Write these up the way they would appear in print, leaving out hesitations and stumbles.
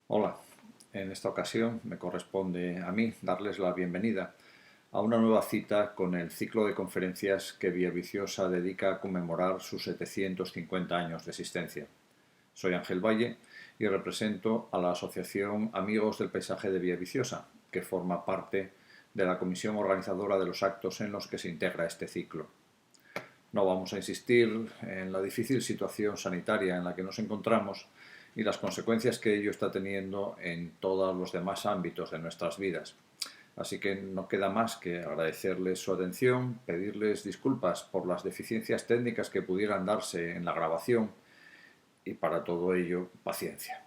Hola, en esta ocasión me corresponde a mí darles la bienvenida a una nueva cita con el ciclo de conferencias que Villaviciosa dedica a conmemorar sus 750 años de existencia. Soy Ángel Valle y represento a la Asociación Amigos del Paisaje de Villaviciosa, que forma parte de la comisión organizadora de los actos en los que se integra este ciclo. No vamos a insistir en la difícil situación sanitaria en la que nos encontramos y las consecuencias que ello está teniendo en todos los demás ámbitos de nuestras vidas. Así que no queda más que agradecerles su atención, pedirles disculpas por las deficiencias técnicas que pudieran darse en la grabación y para todo ello paciencia.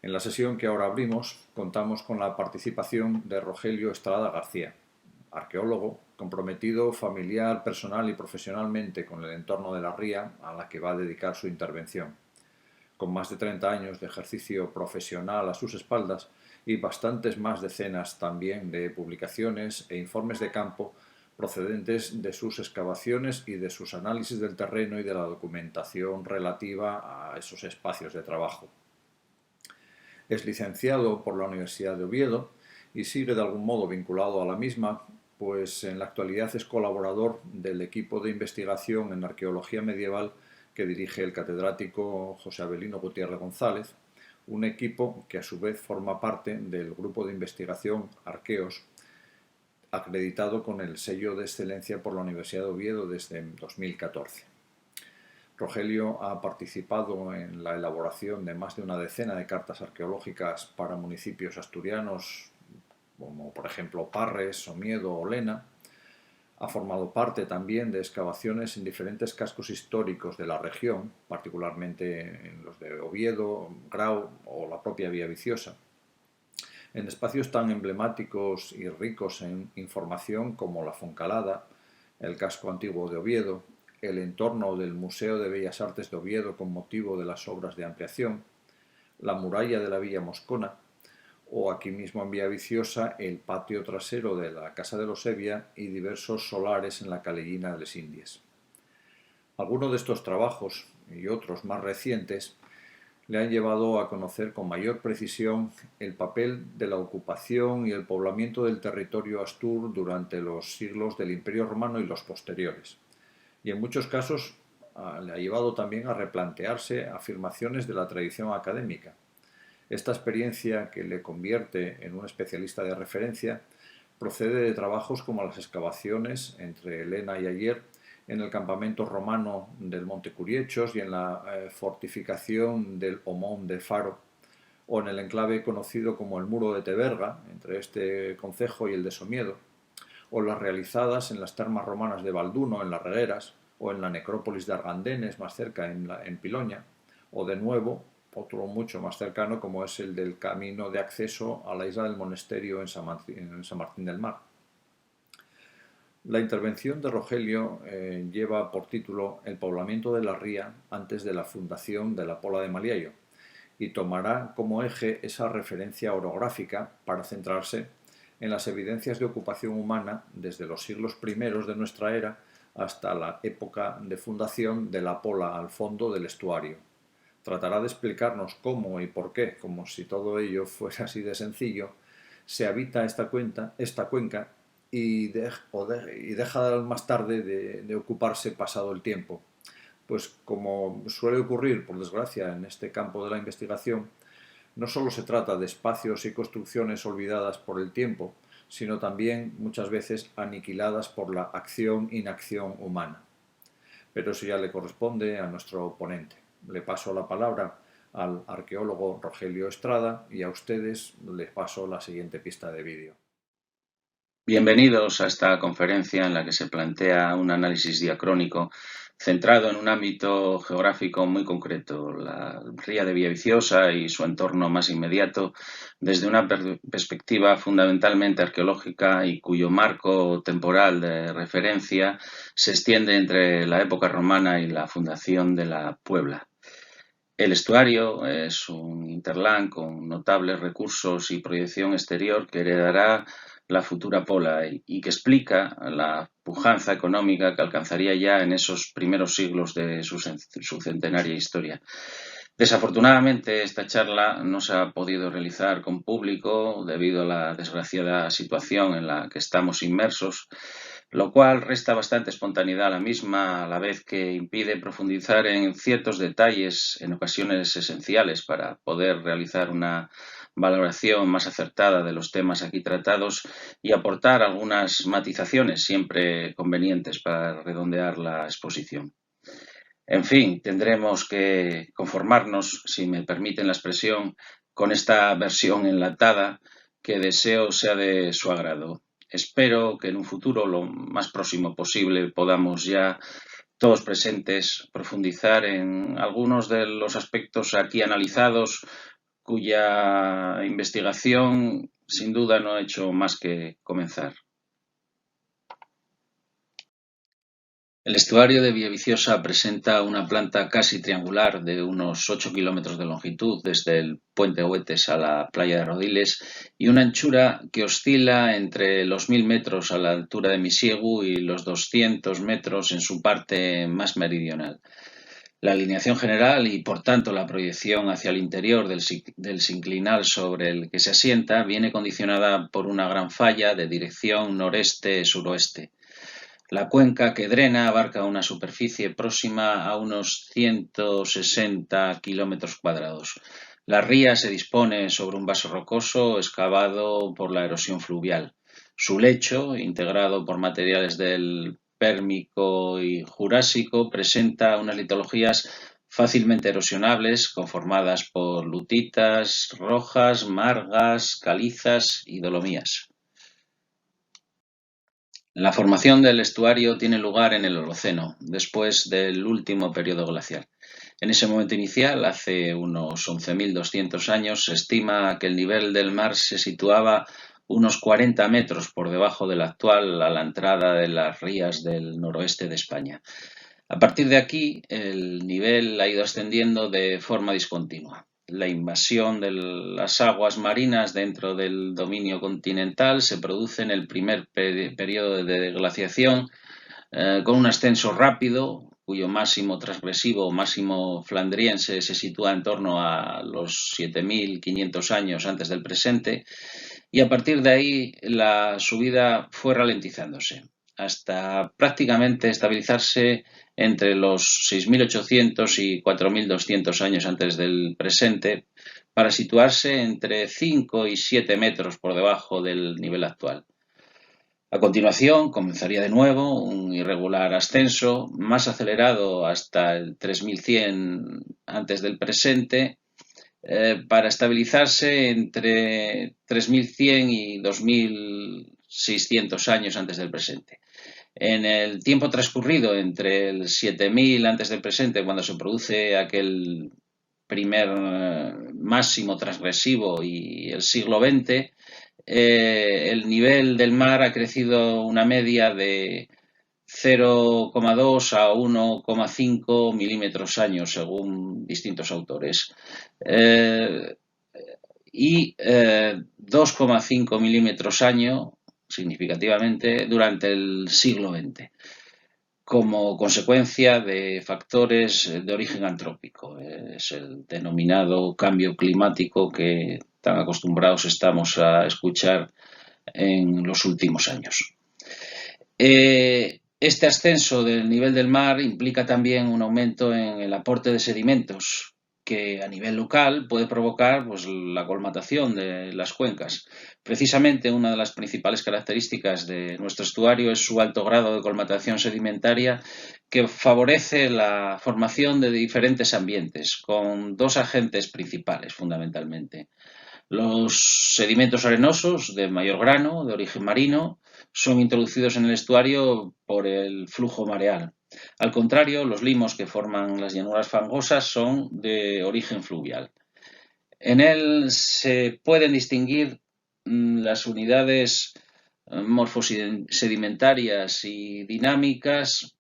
En la sesión que ahora abrimos contamos con la participación de Rogelio Estrada García, arqueólogo comprometido familiar, personal y profesionalmente con el entorno de la ría a la que va a dedicar su intervención. Con más de 30 años de ejercicio profesional a sus espaldas y bastantes más decenas también de publicaciones e informes de campo procedentes de sus excavaciones y de sus análisis del terreno y de la documentación relativa a esos espacios de trabajo. Es licenciado por la Universidad de Oviedo y sigue de algún modo vinculado a la misma, pues en la actualidad es colaborador del equipo de investigación en arqueología medieval que dirige el catedrático José Avelino Gutiérrez González, un equipo que a su vez forma parte del grupo de investigación Arqueos, acreditado con el sello de excelencia por la Universidad de Oviedo desde 2014. Rogelio ha participado en la elaboración de más de una decena de cartas arqueológicas para municipios asturianos, como por ejemplo Parres, Somiedo o Lena. Ha formado parte también de excavaciones en diferentes cascos históricos de la región, particularmente en los de Oviedo, Grau o la propia Villaviciosa, en espacios tan emblemáticos y ricos en información como la Foncalada, el casco antiguo de Oviedo, el entorno del Museo de Bellas Artes de Oviedo con motivo de las obras de ampliación, la muralla de la Villa Moscona o aquí mismo en Villaviciosa el patio trasero de la Casa de los Evia y diversos solares en la Calellina de les Indies. Algunos de estos trabajos y otros más recientes le han llevado a conocer con mayor precisión el papel de la ocupación y el poblamiento del territorio astur durante los siglos del Imperio Romano y los posteriores. Y en muchos casos le ha llevado también a replantearse afirmaciones de la tradición académica. Esta experiencia, que le convierte en un especialista de referencia, procede de trabajos como las excavaciones entre Lena y Ayer en el campamento romano del Monte Curiechos y en la fortificación del Homón de Faro, o en el enclave conocido como el Muro de Teberga, entre este concejo y el de Somiedo, o las realizadas en las termas romanas de Balduno, en las Regueras, o en la necrópolis de Argandenes, más cerca, en Piloña, o de nuevo, otro mucho más cercano, como es el del camino de acceso a la isla del Monesterio en San Martín del Mar. La intervención de Rogelio lleva por título El poblamiento de la ría antes de la fundación de la Pola de Maliayo y tomará como eje esa referencia orográfica para centrarse en las evidencias de ocupación humana desde los siglos primeros de nuestra era hasta la época de fundación de la Pola al fondo del estuario. Tratará de explicarnos cómo y por qué, como si todo ello fuera así de sencillo, se habita esta cuenca y deja más tarde de ocuparse pasado el tiempo. Pues como suele ocurrir, por desgracia, en este campo de la investigación, no solo se trata de espacios y construcciones olvidadas por el tiempo, sino también muchas veces aniquiladas por la acción-inacción humana. Pero eso ya le corresponde a nuestro ponente. Le paso la palabra al arqueólogo Rogelio Estrada y a ustedes les paso la siguiente pista de vídeo. Bienvenidos a esta conferencia en la que se plantea un análisis diacrónico centrado en un ámbito geográfico muy concreto, la ría de Villaviciosa y su entorno más inmediato, desde una perspectiva fundamentalmente arqueológica y cuyo marco temporal de referencia se extiende entre la época romana y la fundación de la Puebla. El estuario es un hinterland con notables recursos y proyección exterior que heredará la futura Pola y que explica la pujanza económica que alcanzaría ya en esos primeros siglos de su centenaria historia. Desafortunadamente, esta charla no se ha podido realizar con público debido a la desgraciada situación en la que estamos inmersos, lo cual resta bastante espontaneidad a la misma, a la vez que impide profundizar en ciertos detalles, en ocasiones esenciales, para poder realizar una valoración más acertada de los temas aquí tratados y aportar algunas matizaciones siempre convenientes para redondear la exposición. En fin, tendremos que conformarnos, si me permiten la expresión, con esta versión enlatada que deseo sea de su agrado. Espero que en un futuro lo más próximo posible podamos ya todos presentes profundizar en algunos de los aspectos aquí analizados, cuya investigación sin duda no ha hecho más que comenzar. El estuario de Villaviciosa presenta una planta casi triangular de unos 8 kilómetros de longitud desde el puente Huetes a la playa de Rodiles y una anchura que oscila entre los 1000 metros a la altura de Misiegu y los 200 metros en su parte más meridional. La alineación general y, por tanto, la proyección hacia el interior del sinclinal sobre el que se asienta viene condicionada por una gran falla de dirección noreste-suroeste. La cuenca que drena abarca una superficie próxima a unos 160 kilómetros cuadrados. La ría se dispone sobre un vaso rocoso excavado por la erosión fluvial. Su lecho, integrado por materiales del Pérmico y Jurásico, presenta unas litologías fácilmente erosionables conformadas por lutitas rojas, margas, calizas y dolomías. La formación del estuario tiene lugar en el Holoceno, después del último periodo glacial. En ese momento inicial, hace unos 11.200 años, se estima que el nivel del mar se situaba unos 40 metros por debajo del actual a la entrada de las rías del noroeste de España. A partir de aquí, el nivel ha ido ascendiendo de forma discontinua. La invasión de las aguas marinas dentro del dominio continental se produce en el primer periodo de glaciación, con un ascenso rápido, cuyo máximo transgresivo, máximo flandriense, se sitúa en torno a los 7.500 años antes del presente, y a partir de ahí la subida fue ralentizándose hasta prácticamente estabilizarse entre los 6.800 y 4.200 años antes del presente, para situarse entre 5 y 7 metros por debajo del nivel actual. A continuación, comenzaría de nuevo un irregular ascenso, más acelerado hasta el 3100 antes del presente, para estabilizarse entre 3100 y 2600 años antes del presente. En el tiempo transcurrido entre el 7000 antes del presente, cuando se produce aquel primer máximo transgresivo, y el siglo XX, el nivel del mar ha crecido una media de 0,2 a 1,5 milímetros año, según distintos autores, y 2,5 milímetros año significativamente durante el siglo XX, como consecuencia de factores de origen antrópico. Es el denominado cambio climático que tan acostumbrados estamos a escuchar en los últimos años. Este ascenso del nivel del mar implica también un aumento en el aporte de sedimentos, que a nivel local puede provocar la colmatación de las cuencas. Precisamente una de las principales características de nuestro estuario es su alto grado de colmatación sedimentaria, que favorece la formación de diferentes ambientes, con dos agentes principales fundamentalmente. Los sedimentos arenosos de mayor grano, de origen marino, son introducidos en el estuario por el flujo mareal. Al contrario, los limos que forman las llanuras fangosas son de origen fluvial. En él se pueden distinguir las unidades morfosedimentarias y dinámicas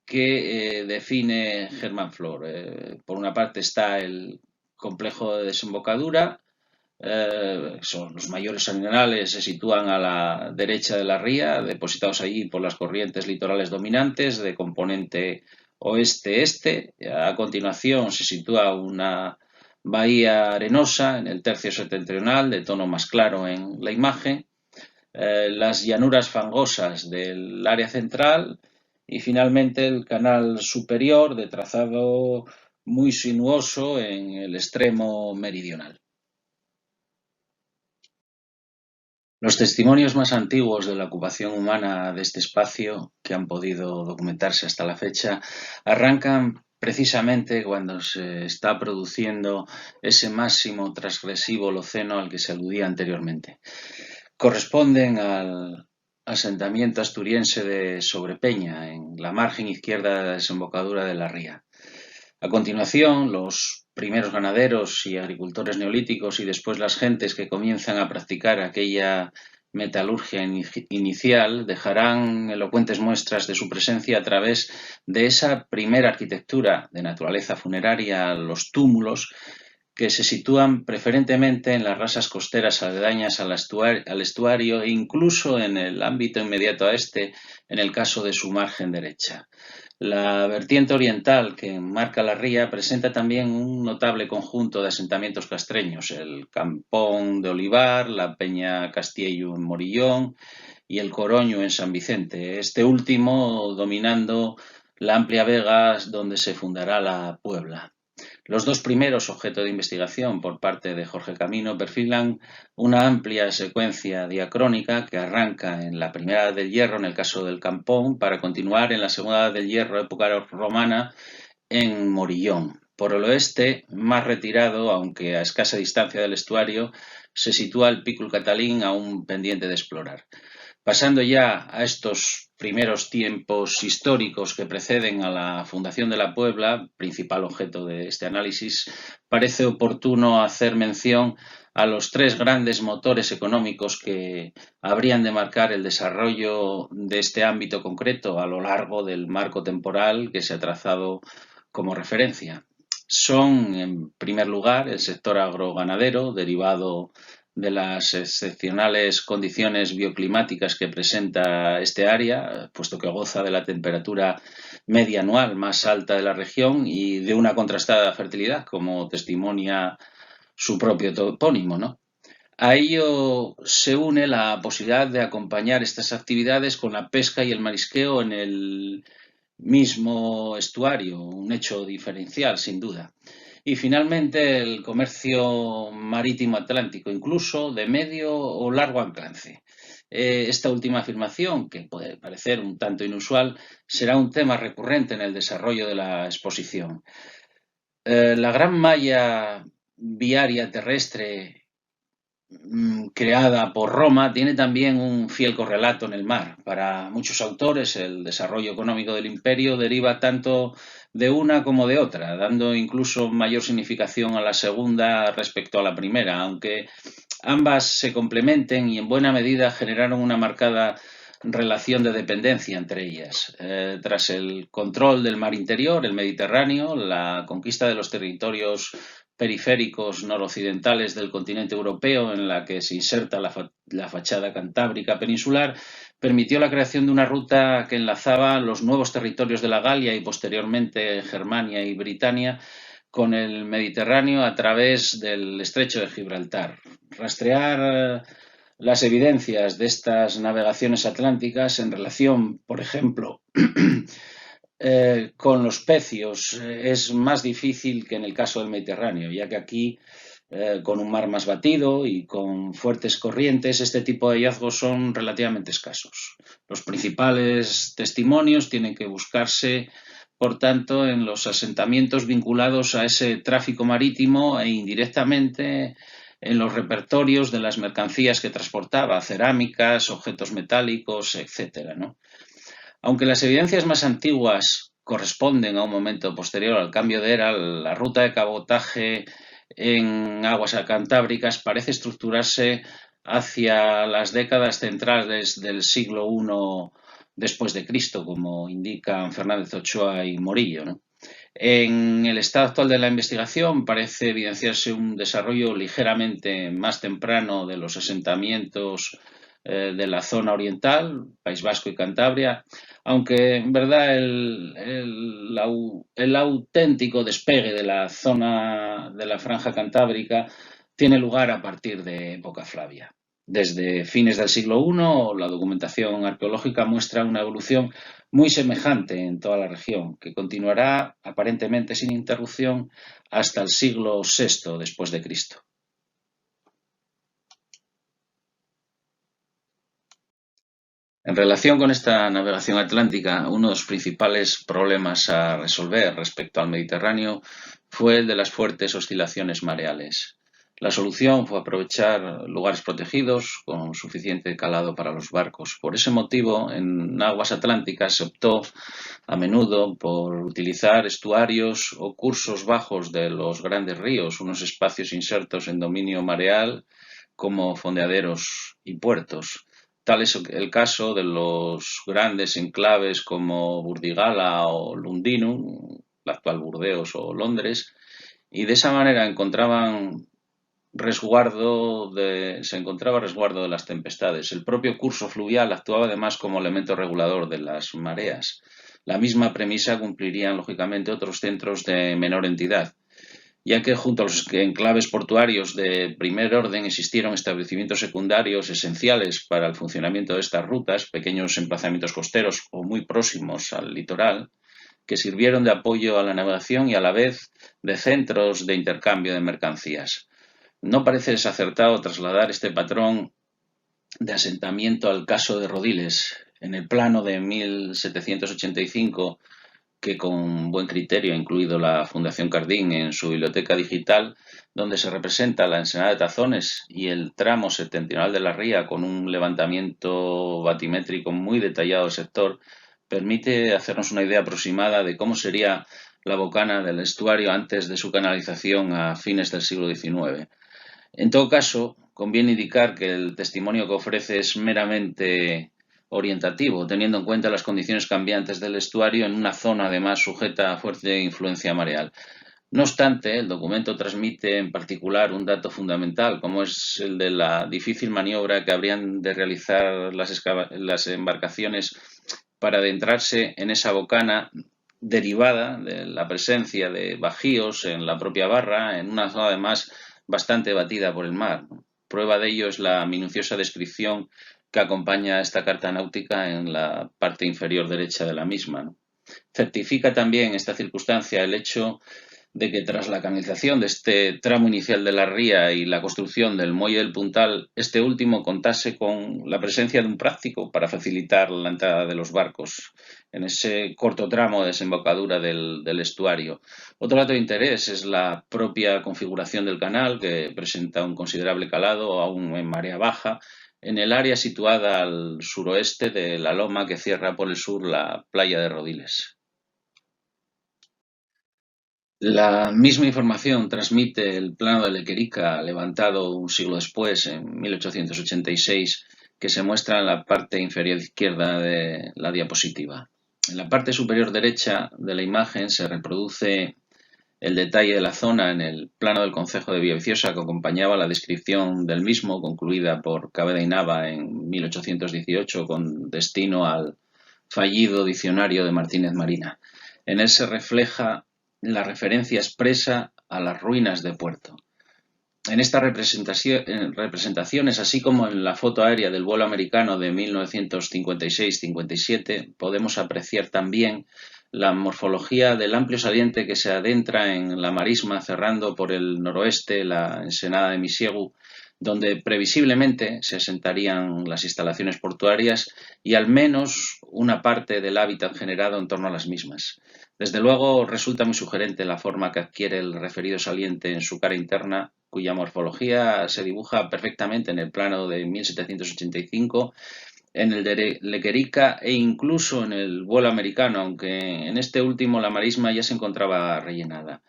que define Germán Flor. Por una parte está el complejo de desembocadura. Son los mayores arenales, se sitúan a la derecha de la ría, depositados allí por las corrientes litorales dominantes de componente oeste-este. A continuación se sitúa una bahía arenosa en el tercio septentrional, de tono más claro en la imagen, las llanuras fangosas del área central y finalmente el canal superior de trazado muy sinuoso en el extremo meridional. Los testimonios más antiguos de la ocupación humana de este espacio, que han podido documentarse hasta la fecha, arrancan precisamente cuando se está produciendo ese máximo transgresivo Holoceno al que se aludía anteriormente. Corresponden al asentamiento asturiense de Sobrepeña, en la margen izquierda de la desembocadura de la ría. A continuación, los primeros ganaderos y agricultores neolíticos y después las gentes que comienzan a practicar aquella metalurgia inicial dejarán elocuentes muestras de su presencia a través de esa primera arquitectura de naturaleza funeraria, los túmulos, que se sitúan preferentemente en las rasas costeras aledañas al estuario e incluso en el ámbito inmediato a este, en el caso de su margen derecha. La vertiente oriental que enmarca la ría presenta también un notable conjunto de asentamientos castreños, el Campón de Olivar, la Peña Castiello en Morillón y el Coroño en San Vicente, este último dominando la amplia vega donde se fundará la Puebla. Los dos primeros, objeto de investigación por parte de Jorge Camino, perfilan una amplia secuencia diacrónica que arranca en la primera edad del Hierro, en el caso del Campón, para continuar en la segunda edad del Hierro, época romana, en Morillón. Por el oeste, más retirado, aunque a escasa distancia del estuario, se sitúa el Picul Catalín, aún pendiente de explorar. Pasando ya a estos primeros tiempos históricos que preceden a la fundación de la Puebla, principal objeto de este análisis, parece oportuno hacer mención a los tres grandes motores económicos que habrían de marcar el desarrollo de este ámbito concreto a lo largo del marco temporal que se ha trazado como referencia. Son, en primer lugar, el sector agroganadero, derivado de las excepcionales condiciones bioclimáticas que presenta este área, puesto que goza de la temperatura media anual más alta de la región y de una contrastada fertilidad, como testimonia su propio topónimo, ¿no? A ello se une la posibilidad de acompañar estas actividades con la pesca y el marisqueo en el mismo estuario, un hecho diferencial, sin duda. Y finalmente el comercio marítimo atlántico, incluso de medio o largo alcance. Esta última afirmación, que puede parecer un tanto inusual, será un tema recurrente en el desarrollo de la exposición. La gran malla viaria terrestre creada por Roma tiene también un fiel correlato en el mar. Para muchos autores, el desarrollo económico del imperio deriva tanto de una como de otra, dando incluso mayor significación a la segunda respecto a la primera, aunque ambas se complementen y en buena medida generaron una marcada relación de dependencia entre ellas. Tras el control del mar interior, el Mediterráneo, la conquista de los territorios periféricos noroccidentales del continente europeo, en la que se inserta la fachada cantábrica peninsular, permitió la creación de una ruta que enlazaba los nuevos territorios de la Galia y posteriormente Germania y Britania con el Mediterráneo a través del estrecho de Gibraltar. Rastrear las evidencias de estas navegaciones atlánticas en relación, por ejemplo, con los pecios es más difícil que en el caso del Mediterráneo, ya que aquí, con un mar más batido y con fuertes corrientes, este tipo de hallazgos son relativamente escasos. Los principales testimonios tienen que buscarse, por tanto, en los asentamientos vinculados a ese tráfico marítimo e indirectamente en los repertorios de las mercancías que transportaba, cerámicas, objetos metálicos, etc., ¿no? Aunque las evidencias más antiguas corresponden a un momento posterior al cambio de era, la ruta de cabotaje en aguas cantábricas parece estructurarse hacia las décadas centrales del siglo I después de Cristo, como indican Fernández Ochoa y Morillo, ¿no? En el estado actual de la investigación parece evidenciarse un desarrollo ligeramente más temprano de los asentamientos de la zona oriental, País Vasco y Cantabria, aunque en verdad el auténtico despegue de la zona de la Franja Cantábrica tiene lugar a partir de época Flavia. Desde fines del siglo I, la documentación arqueológica muestra una evolución muy semejante en toda la región, que continuará aparentemente sin interrupción hasta el siglo VI después de Cristo. En relación con esta navegación atlántica, uno de los principales problemas a resolver respecto al Mediterráneo fue el de las fuertes oscilaciones mareales. La solución fue aprovechar lugares protegidos con suficiente calado para los barcos. Por ese motivo, en aguas atlánticas se optó a menudo por utilizar estuarios o cursos bajos de los grandes ríos, unos espacios insertos en dominio mareal como fondeaderos y puertos. Tal es el caso de los grandes enclaves como Burdigala o Lundinum, la actual Burdeos o Londres, y de esa manera se encontraba resguardo de las tempestades. El propio curso fluvial actuaba además como elemento regulador de las mareas. La misma premisa cumplirían lógicamente otros centros de menor entidad, ya que junto a los enclaves portuarios de primer orden existieron establecimientos secundarios esenciales para el funcionamiento de estas rutas, pequeños emplazamientos costeros o muy próximos al litoral, que sirvieron de apoyo a la navegación y a la vez de centros de intercambio de mercancías. No parece desacertado trasladar este patrón de asentamiento al caso de Rodiles. En el plano de 1785, que con buen criterio ha incluido la Fundación Cardín en su biblioteca digital, donde se representa la ensenada de Tazones y el tramo septentrional de la ría con un levantamiento batimétrico muy detallado del sector, permite hacernos una idea aproximada de cómo sería la bocana del estuario antes de su canalización a fines del siglo XIX. En todo caso, conviene indicar que el testimonio que ofrece es meramente orientativo, teniendo en cuenta las condiciones cambiantes del estuario en una zona además sujeta a fuerte influencia mareal. No obstante, el documento transmite en particular un dato fundamental, como es el de la difícil maniobra que habrían de realizar las embarcaciones para adentrarse en esa bocana derivada de la presencia de bajíos en la propia barra, en una zona además bastante batida por el mar. Prueba de ello es la minuciosa descripción que acompaña esta carta náutica en la parte inferior derecha de la misma. Certifica también esta circunstancia el hecho de que tras la canalización de este tramo inicial de la ría y la construcción del muelle del Puntal, este último contase con la presencia de un práctico para facilitar la entrada de los barcos en ese corto tramo de desembocadura del estuario. Otro dato de interés es la propia configuración del canal, que presenta un considerable calado, aún en marea baja, en el área situada al suroeste de la loma que cierra por el sur la playa de Rodiles. La misma información transmite el plano de Lequerica, levantado un siglo después, en 1886, que se muestra en la parte inferior izquierda de la diapositiva. En la parte superior derecha de la imagen se reproduce el detalle de la zona en el plano del concejo de Villaviciosa que acompañaba la descripción del mismo, concluida por Caveda y Nava en 1818 con destino al fallido diccionario de Martínez Marina. En él se refleja la referencia expresa a las ruinas de Puerto. En estas representaciones, así como en la foto aérea del vuelo americano de 1956-57, podemos apreciar también la morfología del amplio saliente que se adentra en la marisma cerrando por el noroeste la ensenada de Misiegu, donde previsiblemente se asentarían las instalaciones portuarias y al menos una parte del hábitat generado en torno a las mismas. Desde luego resulta muy sugerente la forma que adquiere el referido saliente en su cara interna, cuya morfología se dibuja perfectamente en el plano de 1785, en el de Lequerica e incluso en el vuelo americano, aunque en este último la marisma ya se encontraba rellenada.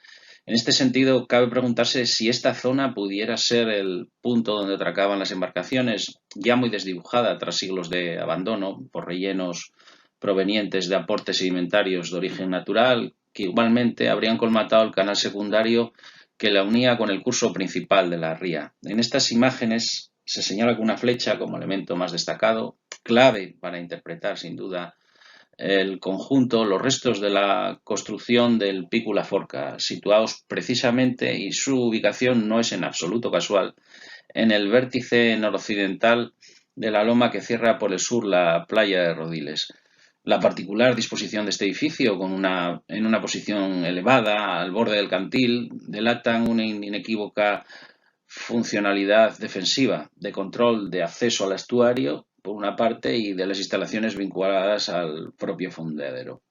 En este sentido, cabe preguntarse si esta zona pudiera ser el punto donde atracaban las embarcaciones, ya muy desdibujada tras siglos de abandono por rellenos provenientes de aportes sedimentarios de origen natural, que igualmente habrían colmatado el canal secundario que la unía con el curso principal de la ría. En estas imágenes se señala con una flecha como elemento más destacado, clave para interpretar sin duda el conjunto, los restos de la construcción del Pico La Forca, situados precisamente, y su ubicación no es en absoluto casual, en el vértice noroccidental de la loma que cierra por el sur la playa de Rodiles. La particular disposición de este edificio, en una posición elevada, al borde del cantil, delatan una inequívoca funcionalidad defensiva, de control de acceso al estuario, por una parte, y de las instalaciones vinculadas al propio fondeadero.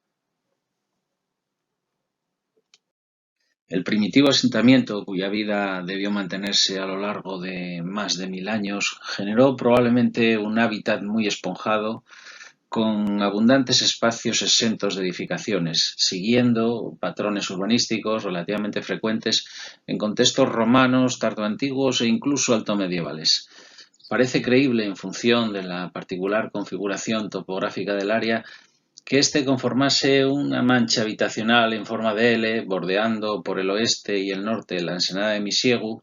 El primitivo asentamiento, cuya vida debió mantenerse a lo largo de más de 1000 años, generó probablemente un hábitat muy esponjado, con abundantes espacios exentos de edificaciones, siguiendo patrones urbanísticos relativamente frecuentes en contextos romanos, tardoantiguos e incluso altomedievales. Parece creíble, en función de la particular configuración topográfica del área, que éste conformase una mancha habitacional en forma de L, bordeando por el oeste y el norte la ensenada de Misiegu,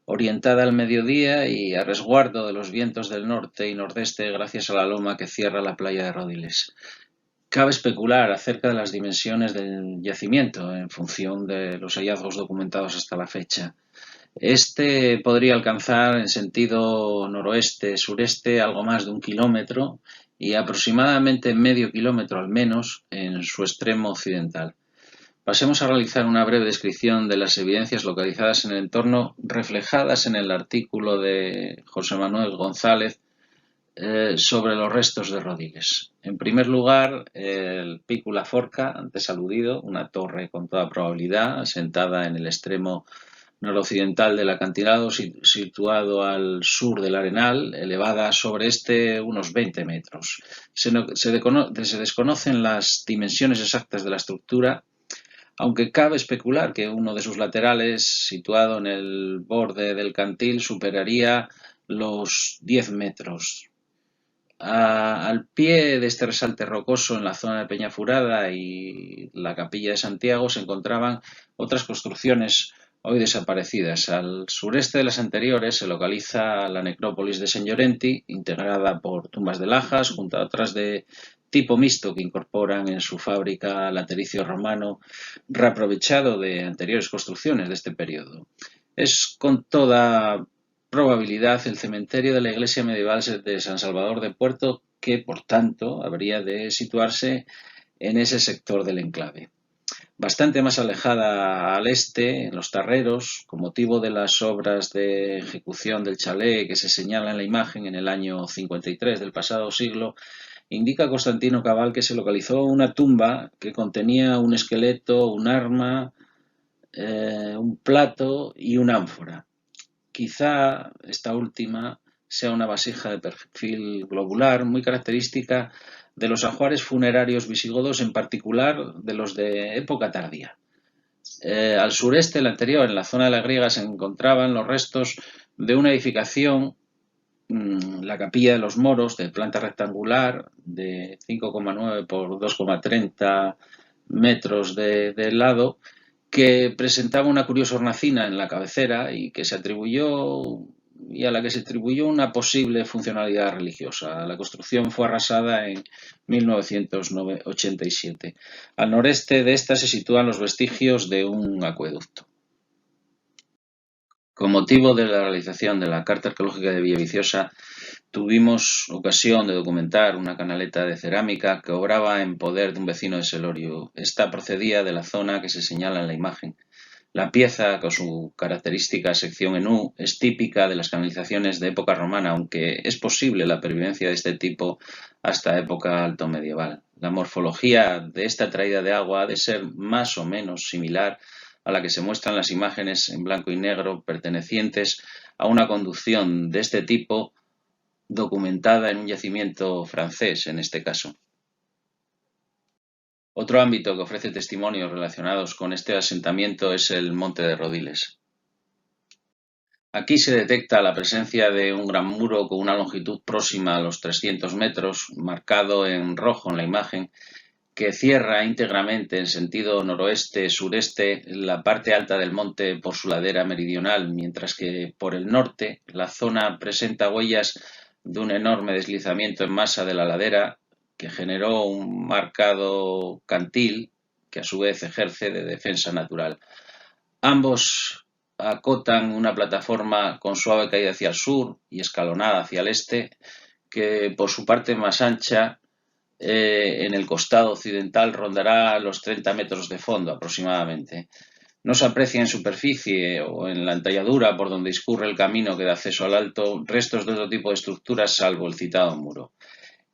orientada al mediodía y a resguardo de los vientos del norte y nordeste gracias a la loma que cierra la playa de Rodiles. Cabe especular acerca de las dimensiones del yacimiento en función de los hallazgos documentados hasta la fecha. Este podría alcanzar en sentido noroeste-sureste algo más de 1 kilómetro y aproximadamente medio kilómetro al menos en su extremo occidental. Pasemos a realizar una breve descripción de las evidencias localizadas en el entorno, reflejadas en el artículo de José Manuel González sobre los restos de Rodiles. En primer lugar, el Pico La Forca, antes aludido, una torre con toda probabilidad, asentada en el extremo noroccidental del acantilado, situado al sur del Arenal, elevada sobre este unos 20 metros. Se desconocen las dimensiones exactas de la estructura, aunque cabe especular que uno de sus laterales, situado en el borde del cantil, superaría los 10 metros. Al pie de este resalte rocoso, en la zona de Peñafurada y la Capilla de Santiago, se encontraban otras construcciones hoy desaparecidas. Al sureste de las anteriores se localiza la necrópolis de San Llorenti, integrada por tumbas de lajas, junto a otras de tipo mixto que incorporan en su fábrica latericio romano, reaprovechado de anteriores construcciones de este periodo. Es con toda probabilidad el cementerio de la iglesia medieval de San Salvador de Puerto, que por tanto habría de situarse en ese sector del enclave. Bastante más alejada al este, en los Tarreros, con motivo de las obras de ejecución del chalet que se señala en la imagen en el año 53 del pasado siglo, indica Constantino Cabal que se localizó una tumba que contenía un esqueleto, un arma, un plato y una ánfora. Quizá esta última sea una vasija de perfil globular muy característica de los ajuares funerarios visigodos, en particular de los de época tardía. Al sureste, el anterior, en la zona de la Griega, se encontraban los restos de una edificación, la Capilla de los Moros, de planta rectangular, de 5,9 por 2,30 metros de lado, que presentaba una curiosa hornacina en la cabecera y a la que se atribuyó una posible funcionalidad religiosa. La construcción fue arrasada en 1987. Al noreste de esta se sitúan los vestigios de un acueducto. Con motivo de la realización de la Carta Arqueológica de Villaviciosa, tuvimos ocasión de documentar una canaleta de cerámica que obraba en poder de un vecino de Selorio. Esta procedía de la zona que se señala en la imagen. La pieza, con su característica sección en U, es típica de las canalizaciones de época romana, aunque es posible la pervivencia de este tipo hasta época altomedieval. La morfología de esta traída de agua ha de ser más o menos similar a la que se muestran las imágenes en blanco y negro pertenecientes a una conducción de este tipo documentada en un yacimiento francés, en este caso. Otro ámbito que ofrece testimonios relacionados con este asentamiento es el Monte de Rodiles. Aquí se detecta la presencia de un gran muro con una longitud próxima a los 300 metros, marcado en rojo en la imagen, que cierra íntegramente en sentido noroeste-sureste la parte alta del monte por su ladera meridional, mientras que por el norte la zona presenta huellas de un enorme deslizamiento en masa de la ladera que generó un marcado cantil que a su vez ejerce de defensa natural. Ambos acotan una plataforma con suave caída hacia el sur y escalonada hacia el este, que por su parte más ancha en el costado occidental rondará los 30 metros de fondo aproximadamente. No se aprecia en superficie o en la entalladura por donde discurre el camino que da acceso al alto restos de otro tipo de estructuras salvo el citado muro.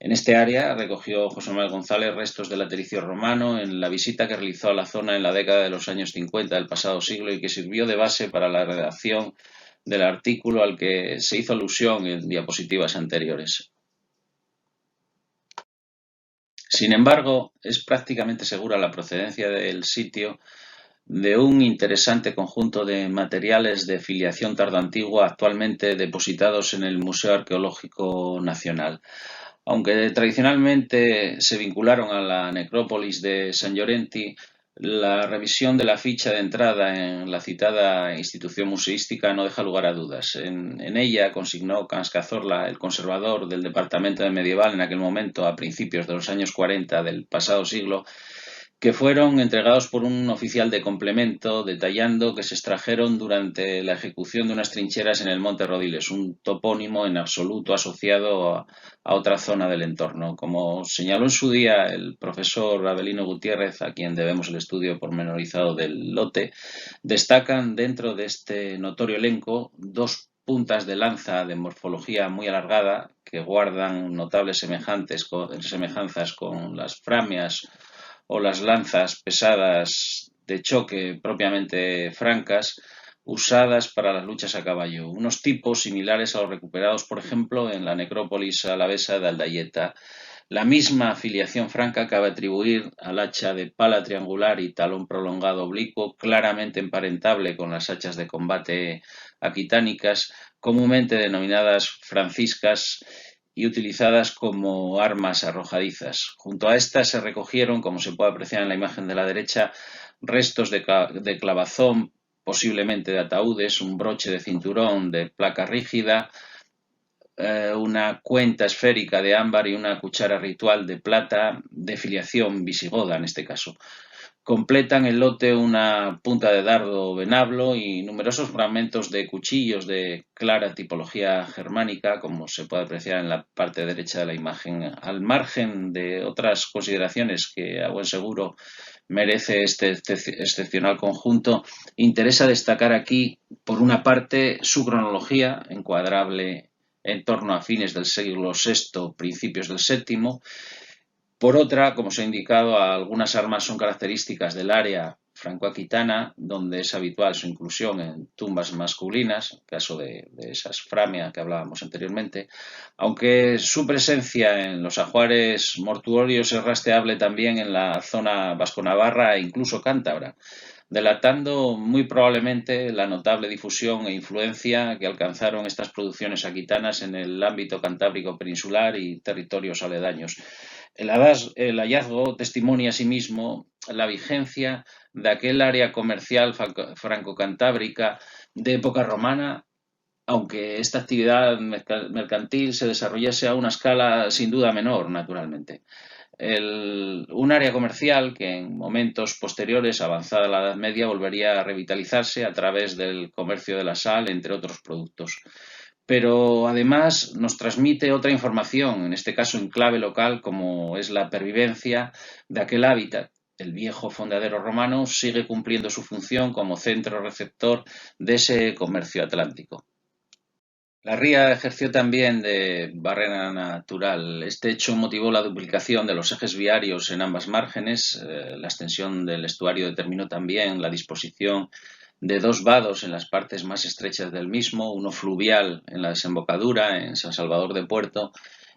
En este área recogió José Manuel González restos del latericio romano en la visita que realizó a la zona en la década de los años 50 del pasado siglo y que sirvió de base para la redacción del artículo al que se hizo alusión en diapositivas anteriores. Sin embargo, es prácticamente segura la procedencia del sitio de un interesante conjunto de materiales de filiación tardoantigua actualmente depositados en el Museo Arqueológico Nacional. Aunque tradicionalmente se vincularon a la necrópolis de San Llorenti, la revisión de la ficha de entrada en la citada institución museística no deja lugar a dudas. En ella consignó Camps Cazorla, el conservador del departamento de medieval en aquel momento, a principios de los años 40 del pasado siglo, que fueron entregados por un oficial de complemento, detallando que se extrajeron durante la ejecución de unas trincheras en el Monte Rodiles, un topónimo en absoluto asociado a otra zona del entorno. Como señaló en su día el profesor Avelino Gutiérrez, a quien debemos el estudio pormenorizado del lote, destacan dentro de este notorio elenco dos puntas de lanza de morfología muy alargada que guardan notables semejanzas con las framias o las lanzas pesadas de choque propiamente francas usadas para las luchas a caballo, unos tipos similares a los recuperados, por ejemplo, en la necrópolis alavesa de Aldayeta. La misma afiliación franca cabe atribuir al hacha de pala triangular y talón prolongado oblicuo, claramente emparentable con las hachas de combate aquitánicas, comúnmente denominadas franciscas, y utilizadas como armas arrojadizas. Junto a estas se recogieron, como se puede apreciar en la imagen de la derecha, restos de clavazón, posiblemente de ataúdes, un broche de cinturón de placa rígida, una cuenta esférica de ámbar y una cuchara ritual de plata de filiación visigoda en este caso. Completan el lote una punta de dardo venablo y numerosos fragmentos de cuchillos de clara tipología germánica, como se puede apreciar en la parte derecha de la imagen, al margen de otras consideraciones que a buen seguro merece este excepcional conjunto. Interesa destacar aquí, por una parte, su cronología, encuadrable en torno a fines del siglo VI, principios del VII. Por otra, como se ha indicado, algunas armas son características del área franco-aquitana, donde es habitual su inclusión en tumbas masculinas, caso de esas framias que hablábamos anteriormente, aunque su presencia en los ajuares mortuorios es rastreable también en la zona vasco-navarra e incluso cántabra, delatando muy probablemente la notable difusión e influencia que alcanzaron estas producciones aquitanas en el ámbito cantábrico peninsular y territorios aledaños. El hallazgo testimonia asimismo la vigencia de aquel área comercial franco-cantábrica de época romana, aunque esta actividad mercantil se desarrollase a una escala sin duda menor, naturalmente. Un área comercial que en momentos posteriores, avanzada la Edad Media, volvería a revitalizarse a través del comercio de la sal, entre otros productos. Pero además nos transmite otra información, en este caso en clave local, como es la pervivencia de aquel hábitat. El viejo fondadero romano sigue cumpliendo su función como centro receptor de ese comercio atlántico. La ría ejerció también de barrera natural. Este hecho motivó la duplicación de los ejes viarios en ambas márgenes. La extensión del estuario determinó también la disposición de dos vados en las partes más estrechas del mismo, uno fluvial en la desembocadura, en San Salvador de Puerto,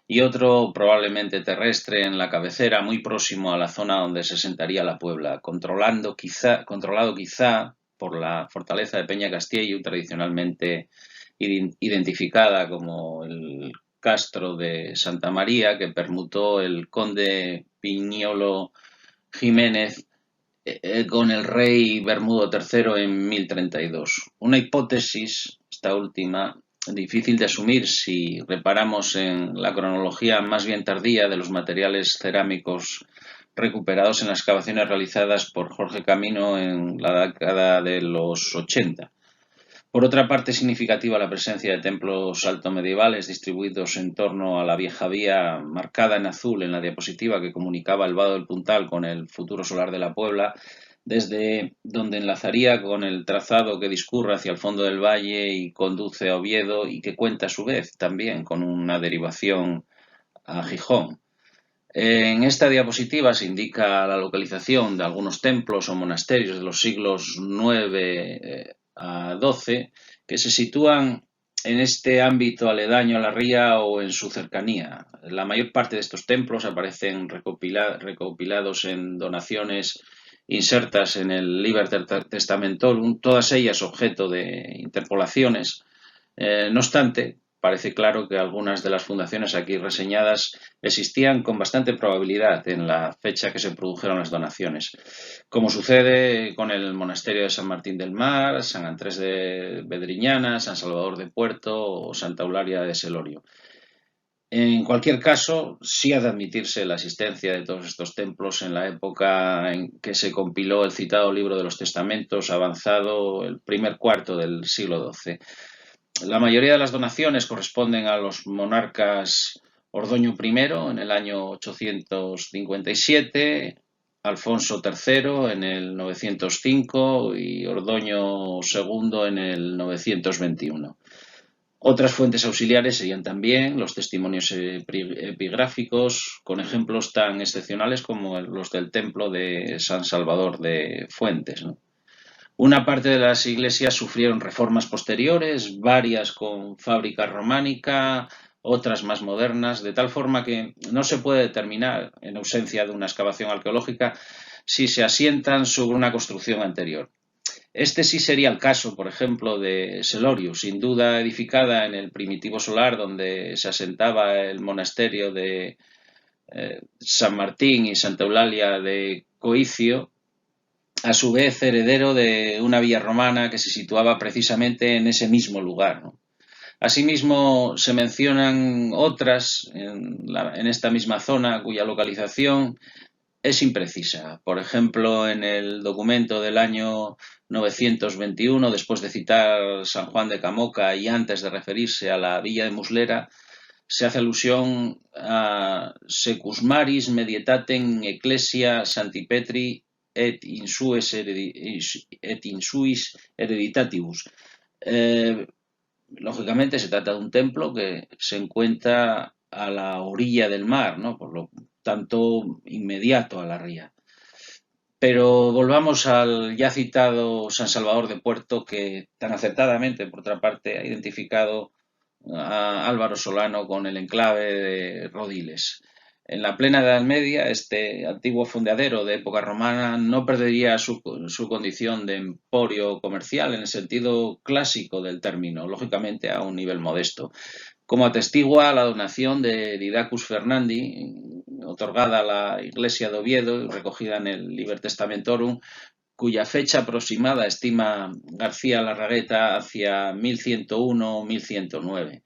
y otro probablemente terrestre en la cabecera, muy próximo a la zona donde se asentaría la Puebla, controlado quizá por la fortaleza de Peña Castiello, tradicionalmente identificada como el Castro de Santa María, que permutó el conde Piñolo Jiménez con el rey Bermudo III en 1032. Una hipótesis, esta última, difícil de asumir si reparamos en la cronología más bien tardía de los materiales cerámicos recuperados en las excavaciones realizadas por Jorge Camino en la década de los 80. Por otra parte, es significativa la presencia de templos altomedievales distribuidos en torno a la vieja vía marcada en azul en la diapositiva que comunicaba el Vado del Puntal con el futuro solar de la Puebla, desde donde enlazaría con el trazado que discurre hacia el fondo del valle y conduce a Oviedo y que cuenta a su vez también con una derivación a Gijón. En esta diapositiva se indica la localización de algunos templos o monasterios de los siglos IX a XII que se sitúan en este ámbito aledaño a la ría o en su cercanía. La mayor parte de estos templos aparecen recopilados en donaciones insertas en el Liber Testamentorum, todas ellas objeto de interpolaciones. No obstante, parece claro que algunas de las fundaciones aquí reseñadas existían con bastante probabilidad en la fecha que se produjeron las donaciones, como sucede con el monasterio de San Martín del Mar, San Andrés de Bedriñana, San Salvador de Puerto o Santa Eulalia de Selorio. En cualquier caso, sí ha de admitirse la existencia de todos estos templos en la época en que se compiló el citado libro de los testamentos avanzado el primer cuarto del siglo XII. La mayoría de las donaciones corresponden a los monarcas Ordoño I en el año 857, Alfonso III en el 905 y Ordoño II en el 921. Otras fuentes auxiliares serían también los testimonios epigráficos, con ejemplos tan excepcionales como los del templo de San Salvador de Fuentes, ¿no? Una parte de las iglesias sufrieron reformas posteriores, varias con fábrica románica, otras más modernas, de tal forma que no se puede determinar, en ausencia de una excavación arqueológica, si se asientan sobre una construcción anterior. Este sí sería el caso, por ejemplo, de Selorio, sin duda edificada en el primitivo solar donde se asentaba el monasterio de San Martín y Santa Eulalia de Coicio, a su vez heredero de una villa romana que se situaba precisamente en ese mismo lugar, ¿no? Asimismo, se mencionan otras en esta misma zona cuya localización es imprecisa. Por ejemplo, en el documento del año 921, después de citar San Juan de Camoca y antes de referirse a la villa de Muslera, se hace alusión a secusmaris medietatem ecclesia Sancti Petri et in suis hereditatibus. Lógicamente se trata de un templo que se encuentra a la orilla del mar, ¿no? Por lo tanto inmediato a la ría. Pero volvamos al ya citado San Salvador de Puerto, que tan acertadamente, por otra parte, ha identificado a Álvaro Solano con el enclave de Rodiles. En la plena Edad Media, este antiguo fondeadero de época romana no perdería su condición de emporio comercial en el sentido clásico del término, lógicamente a un nivel modesto, como atestigua la donación de Didacus Fernandi, otorgada a la Iglesia de Oviedo y recogida en el Liber Testamentorum, cuya fecha aproximada estima García Larragueta hacia 1101-1109.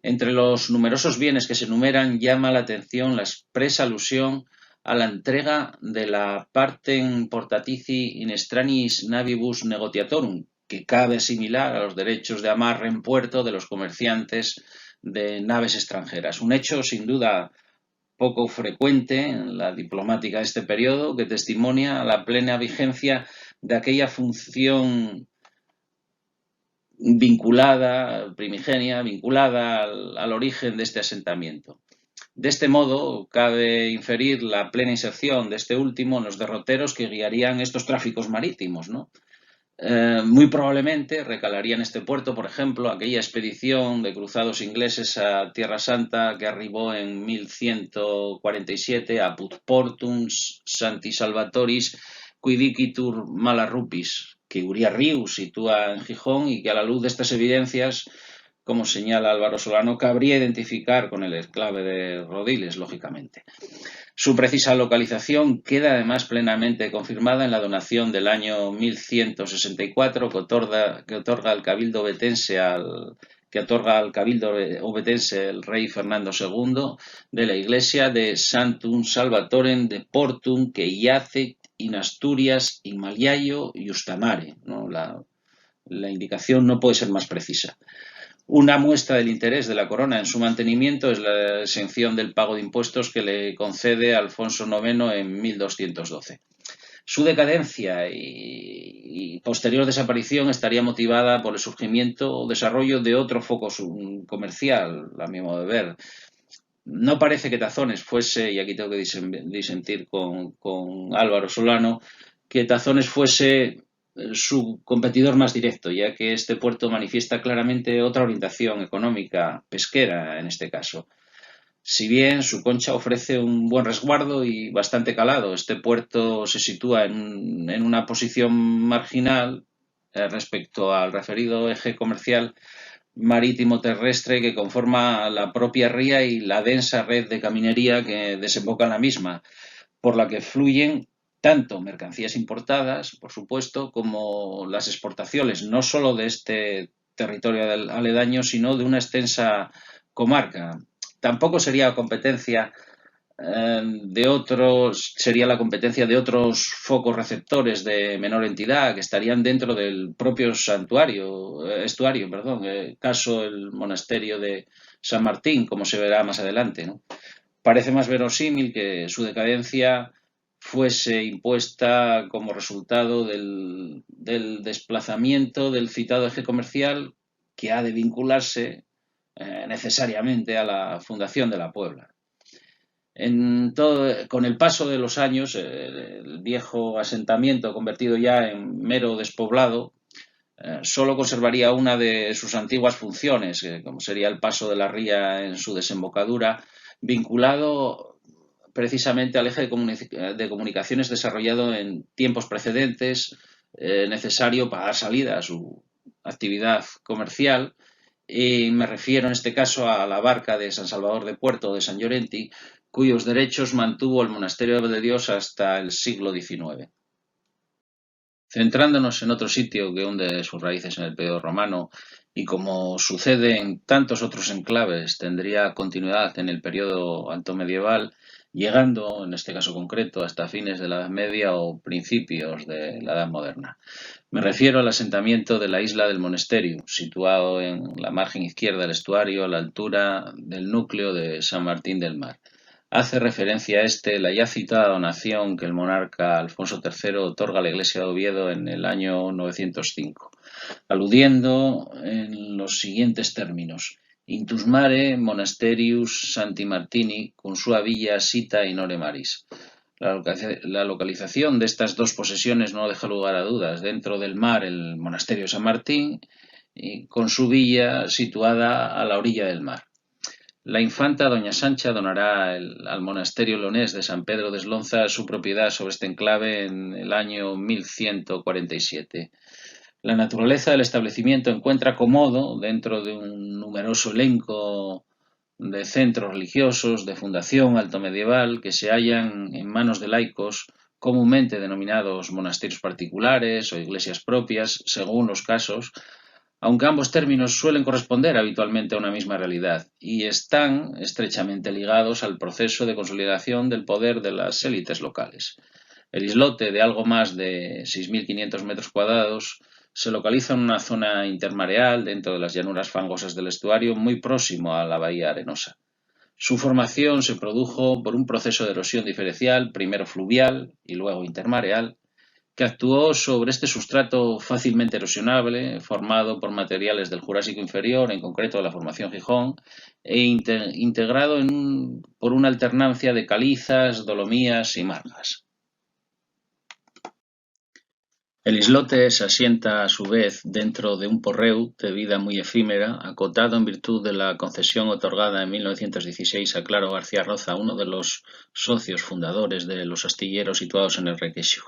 Entre los numerosos bienes que se enumeran llama la atención la expresa alusión a la entrega de la partem portatici in extranis navibus negotiatorum, que cabe asimilar a los derechos de amarre en puerto de los comerciantes de naves extranjeras. Un hecho, sin duda, poco frecuente en la diplomática de este periodo, que testimonia la plena vigencia de aquella función primigenia, vinculada al origen de este asentamiento. De este modo, cabe inferir la plena inserción de este último en los derroteros que guiarían estos tráficos marítimos, ¿no? Muy probablemente recalaría en este puerto, por ejemplo, aquella expedición de cruzados ingleses a Tierra Santa que arribó en 1147 a Put Portum Sancti Salvatoris Quidicitur Malarrupis, que Uría Rius sitúa en Gijón y que a la luz de estas evidencias, como señala Álvaro Solano, cabría identificar con el enclave de Rodiles, lógicamente. Su precisa localización queda además plenamente confirmada en la donación del año 1164 que otorga el Cabildo Betense al que otorga al cabildo obetense el rey Fernando II, de la iglesia de Santum Salvatorem de Portum, que yace in Asturias, in Maliaio y Ustamare, ¿no? La indicación no puede ser más precisa. Una muestra del interés de la corona en su mantenimiento es la exención del pago de impuestos que le concede Alfonso IX en 1212. Su decadencia y posterior desaparición estaría motivada por el surgimiento o desarrollo de otro foco comercial, a mi modo de ver. No parece que Tazones fuese, y aquí tengo que disentir con Álvaro Solano, que Tazones fuese su competidor más directo, ya que este puerto manifiesta claramente otra orientación económica, pesquera en este caso. Si bien su concha ofrece un buen resguardo y bastante calado, este puerto se sitúa en una posición marginal respecto al referido eje comercial marítimo terrestre que conforma la propia ría y la densa red de caminería que desemboca en la misma, por la que fluyen tanto mercancías importadas, por supuesto, como las exportaciones, no solo de este territorio aledaño, sino de una extensa comarca. Tampoco sería competencia sería la competencia de otros focos receptores de menor entidad que estarían dentro del propio estuario, caso el monasterio de San Martín, como se verá más adelante, ¿no? Parece más verosímil que su decadencia fuese impuesta como resultado del desplazamiento del citado eje comercial, que ha de vincularse necesariamente a la fundación de la Puebla. Con el paso de los años, el viejo asentamiento convertido ya en mero despoblado, solo conservaría una de sus antiguas funciones, como sería el paso de la ría en su desembocadura, vinculado precisamente al eje de comunicaciones desarrollado en tiempos precedentes, necesario para dar salida a su actividad comercial. Y me refiero en este caso a la barca de San Salvador de Puerto de San Llorenti, cuyos derechos mantuvo el monasterio de Dios hasta el siglo XIX. Centrándonos en otro sitio que hunde sus raíces en el periodo romano y, como sucede en tantos otros enclaves, tendría continuidad en el periodo altomedieval, llegando, en este caso concreto, hasta fines de la Edad Media o principios de la Edad Moderna. Me refiero al asentamiento de la isla del Monasterio, situado en la margen izquierda del estuario, a la altura del núcleo de San Martín del Mar. Hace referencia a la ya citada donación que el monarca Alfonso III otorga a la iglesia de Oviedo en el año 905, aludiendo en los siguientes términos: Intus mare monasterius Santi Martini con sua villa sita in ore maris. La localización de estas dos posesiones no deja lugar a dudas. Dentro del mar, el monasterio de San Martín, y con su villa situada a la orilla del mar. La infanta doña Sancha donará al monasterio leonés de San Pedro de Eslonza su propiedad sobre este enclave en el año 1147. La naturaleza del establecimiento encuentra acomodo dentro de un numeroso elenco de centros religiosos de fundación altomedieval que se hallan en manos de laicos, comúnmente denominados monasterios particulares o iglesias propias, según los casos, aunque ambos términos suelen corresponder habitualmente a una misma realidad y están estrechamente ligados al proceso de consolidación del poder de las élites locales. El islote, de algo más de 6.500 metros cuadrados, se localiza en una zona intermareal dentro de las llanuras fangosas del estuario, muy próximo a la bahía arenosa. Su formación se produjo por un proceso de erosión diferencial, primero fluvial y luego intermareal, que actuó sobre este sustrato fácilmente erosionable, formado por materiales del Jurásico inferior, en concreto de la Formación Gijón, e integrado por una alternancia de calizas, dolomías y margas. El islote se asienta a su vez dentro de un porreu de vida muy efímera, acotado en virtud de la concesión otorgada en 1916 a Claro García Roza, uno de los socios fundadores de los astilleros situados en el Requeixo.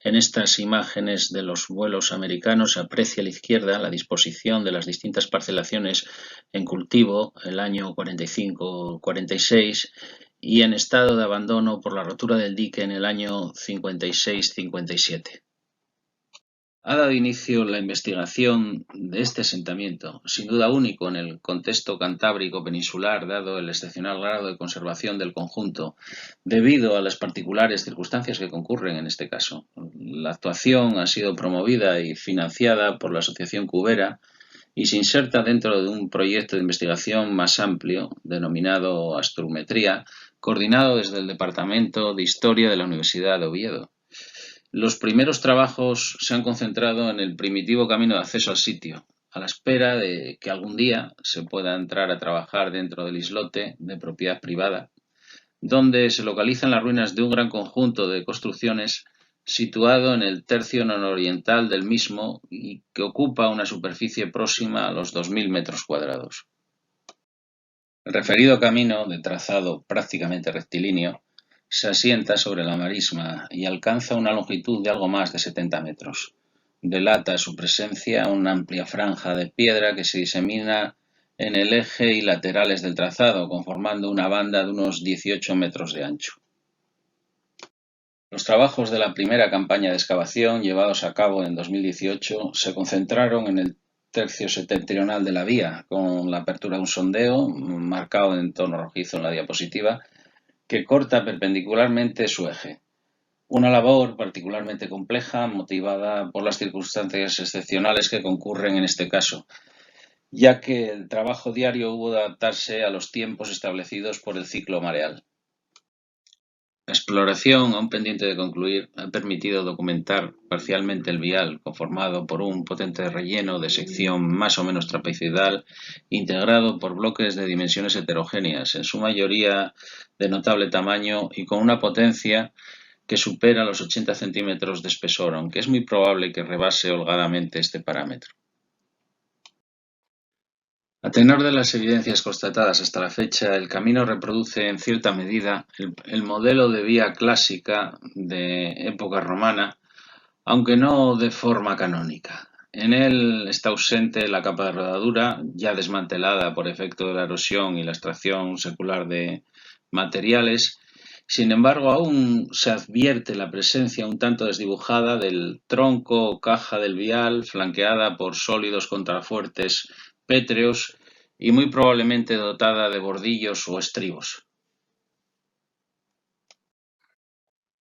En estas imágenes de los vuelos americanos se aprecia a la izquierda la disposición de las distintas parcelaciones en cultivo el año 45-46 y en estado de abandono por la rotura del dique en el año 56-57. ha dado inicio la investigación de este asentamiento, sin duda único en el contexto cantábrico peninsular, dado el excepcional grado de conservación del conjunto, debido a las particulares circunstancias que concurren en este caso. La actuación ha sido promovida y financiada por la Asociación Cubera y se inserta dentro de un proyecto de investigación más amplio, denominado Astrometría, coordinado desde el Departamento de Historia de la Universidad de Oviedo. Los primeros trabajos se han concentrado en el primitivo camino de acceso al sitio, a la espera de que algún día se pueda entrar a trabajar dentro del islote de propiedad privada, donde se localizan las ruinas de un gran conjunto de construcciones situado en el tercio nororiental del mismo y que ocupa una superficie próxima a los 2000 metros cuadrados. El referido camino, de trazado prácticamente rectilíneo, se asienta sobre la marisma y alcanza una longitud de algo más de 70 metros. Delata su presencia una amplia franja de piedra que se disemina en el eje y laterales del trazado, conformando una banda de unos 18 metros de ancho. Los trabajos de la primera campaña de excavación, llevados a cabo en 2018, se concentraron en el tercio septentrional de la vía, con la apertura de un sondeo, marcado en tono rojizo en la diapositiva, que corta perpendicularmente su eje. Una labor particularmente compleja, motivada por las circunstancias excepcionales que concurren en este caso, ya que el trabajo diario hubo de adaptarse a los tiempos establecidos por el ciclo mareal. La exploración, aún pendiente de concluir, ha permitido documentar parcialmente el vial, conformado por un potente relleno de sección más o menos trapezoidal, integrado por bloques de dimensiones heterogéneas, en su mayoría de notable tamaño y con una potencia que supera los 80 centímetros de espesor, aunque es muy probable que rebase holgadamente este parámetro. A tenor de las evidencias constatadas hasta la fecha, el camino reproduce en cierta medida el modelo de vía clásica de época romana, aunque no de forma canónica. En él está ausente la capa de rodadura, ya desmantelada por efecto de la erosión y la extracción secular de materiales. Sin embargo, aún se advierte la presencia un tanto desdibujada del tronco o caja del vial, flanqueada por sólidos contrafuertes pétreos y muy probablemente dotada de bordillos o estribos.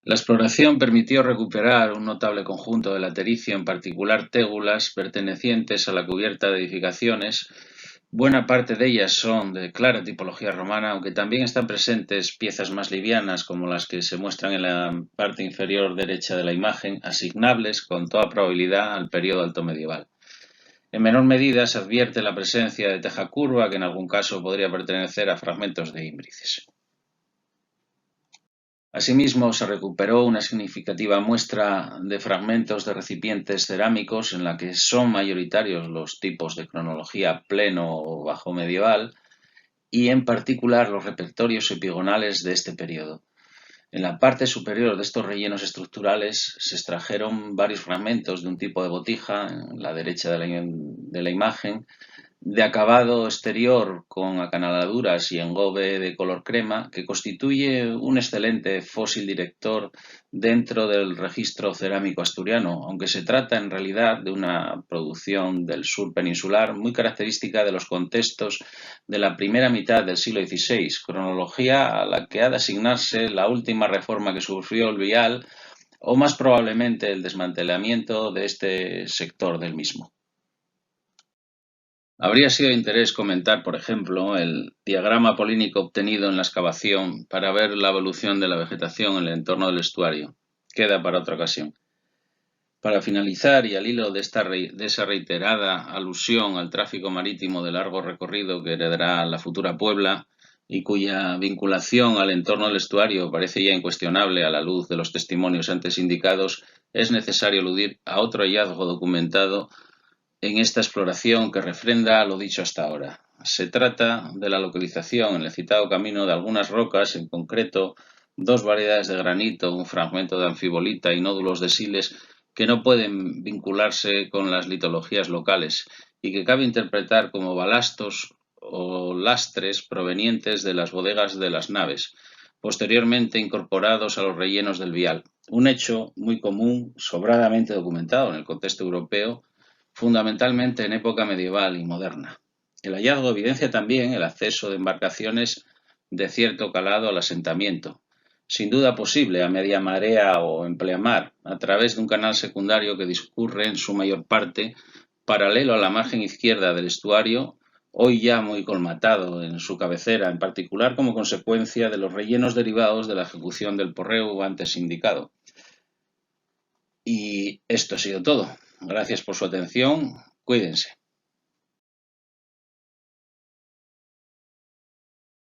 La exploración permitió recuperar un notable conjunto de latericio, en particular tégulas pertenecientes a la cubierta de edificaciones. Buena parte de ellas son de clara tipología romana, aunque también están presentes piezas más livianas, como las que se muestran en la parte inferior derecha de la imagen, asignables con toda probabilidad al periodo alto medieval. En menor medida se advierte la presencia de teja curva, que en algún caso podría pertenecer a fragmentos de ímbrices. Asimismo, se recuperó una significativa muestra de fragmentos de recipientes cerámicos en la que son mayoritarios los tipos de cronología pleno o bajo medieval y en particular los repertorios epigonales de este periodo. En la parte superior de estos rellenos estructurales se extrajeron varios fragmentos de un tipo de botija, en la derecha de la imagen, de acabado exterior con acanaladuras y engobe de color crema, que constituye un excelente fósil director dentro del registro cerámico asturiano, aunque se trata en realidad de una producción del sur peninsular muy característica de los contextos de la primera mitad del siglo XVI, cronología a la que ha de asignarse la última reforma que sufrió el vial o más probablemente el desmantelamiento de este sector del mismo. Habría sido de interés comentar, por ejemplo, el diagrama polínico obtenido en la excavación para ver la evolución de la vegetación en el entorno del estuario. Queda para otra ocasión. Para finalizar, y al hilo de esa reiterada alusión al tráfico marítimo de largo recorrido que heredará la futura Puebla y cuya vinculación al entorno del estuario parece ya incuestionable a la luz de los testimonios antes indicados, es necesario aludir a otro hallazgo documentado en esta exploración que refrenda lo dicho hasta ahora. Se trata de la localización en el citado camino de algunas rocas, en concreto dos variedades de granito, un fragmento de anfibolita y nódulos de siles que no pueden vincularse con las litologías locales y que cabe interpretar como balastos o lastres provenientes de las bodegas de las naves, posteriormente incorporados a los rellenos del vial. Un hecho muy común, sobradamente documentado en el contexto europeo, fundamentalmente en época medieval y moderna. El hallazgo evidencia también el acceso de embarcaciones de cierto calado al asentamiento, sin duda posible a media marea o en pleamar, a través de un canal secundario que discurre en su mayor parte paralelo a la margen izquierda del estuario, hoy ya muy colmatado en su cabecera, en particular como consecuencia de los rellenos derivados de la ejecución del porreo antes indicado. Y esto ha sido todo. Gracias por su atención. Cuídense.